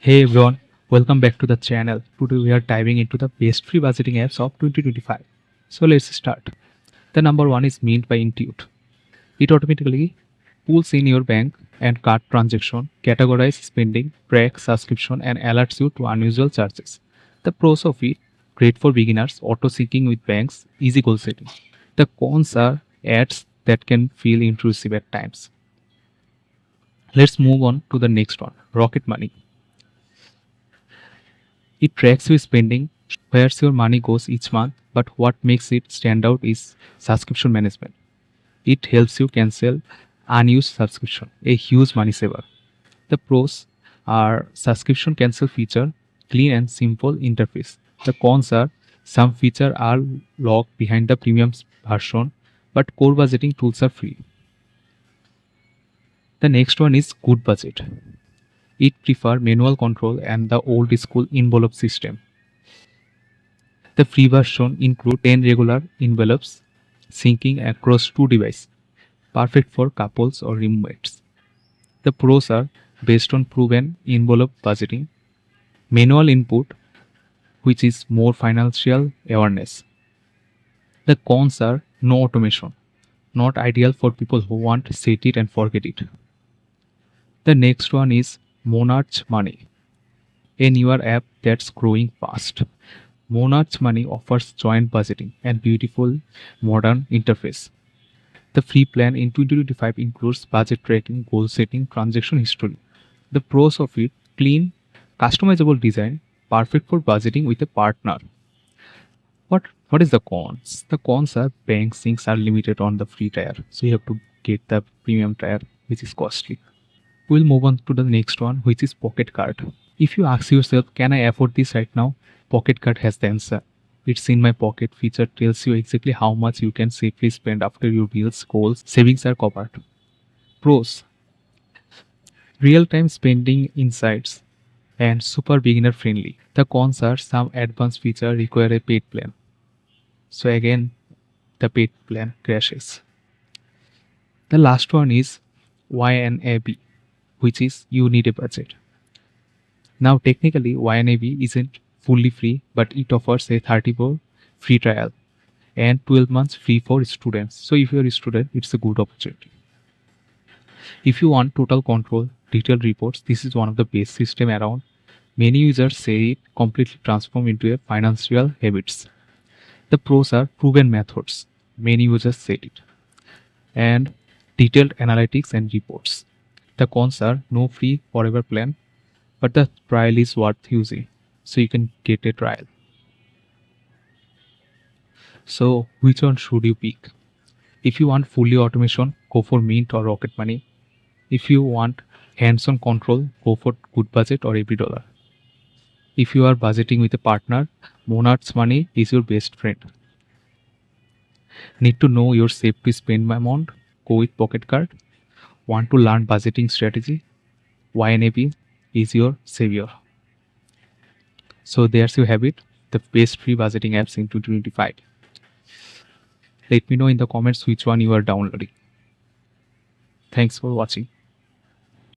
Hey everyone, welcome back to the channel. Today we are diving into the best free budgeting apps of 2025. So let's start. The number one is Mint by Intuit. It automatically pulls in your bank and card transaction, categorizes spending, tracks subscription, and alerts you to unusual charges. The pros of it: great for beginners, auto syncing with banks, easy goal setting. The cons are ads that can feel intrusive at times. Let's move on to the next one, Rocket Money. It tracks your spending, where your money goes each month, but what makes it stand out is subscription management. It helps you cancel unused subscription, a huge money saver. The pros are subscription cancel feature, clean and simple interface. The cons are some features are locked behind the premium version, but core budgeting tools are free. The next one is Good Budget. It prefer manual control and the old school envelope system. The free version includes 10 regular envelopes syncing across two devices, perfect for couples or roommates. The pros are based on proven envelope budgeting, manual input, which is more financial awareness. The cons are no automation, not ideal for people who want set it and forget it. The next one is Monarch Money, a newer app that's growing fast. Monarch Money offers joint budgeting and beautiful modern interface. The free plan in 2025 includes budget tracking, goal setting, transaction history. The pros of it: clean, customizable design, perfect for budgeting with a partner. What is the cons? The cons are bank syncs are limited on the free tier, so you have to get the premium tier, which is costly. We'll move on to the next one, which is Pocket Card. If you ask yourself, can I afford this right now? Pocket Card has the answer. It's in my pocket feature tells you exactly how much you can safely spend after your bills, goals, savings are covered. Pros: real-time spending insights and super beginner friendly. The cons are some advanced features require a paid plan. So again, the paid plan crashes. The last one is YNAB, which is you need a budget. Now, technically, YNAB isn't fully free, but it offers a 30-day free trial and 12 months free for students. So, if you're a student, it's a good opportunity. If you want total control, detailed reports, this is one of the best system around. Many users say it completely transform into a financial habits. The pros are proven methods. Many users said it. And detailed analytics and reports. The cons are no free forever plan, but the trial is worth using, so you can get a trial. So which one should you pick? If you want fully automation, go for Mint or Rocket Money. If you want hands-on control, go for Good Budget or Every Dollar. If you are budgeting with a partner, Monarch's Money is your best friend. Need to know your safe to spend amount? Go with Pocket Card. Want to learn budgeting strategy? YNAB is your savior. So there's you have it, the best free budgeting apps in 2025. Let me know in the comments which one you are downloading. Thanks for watching.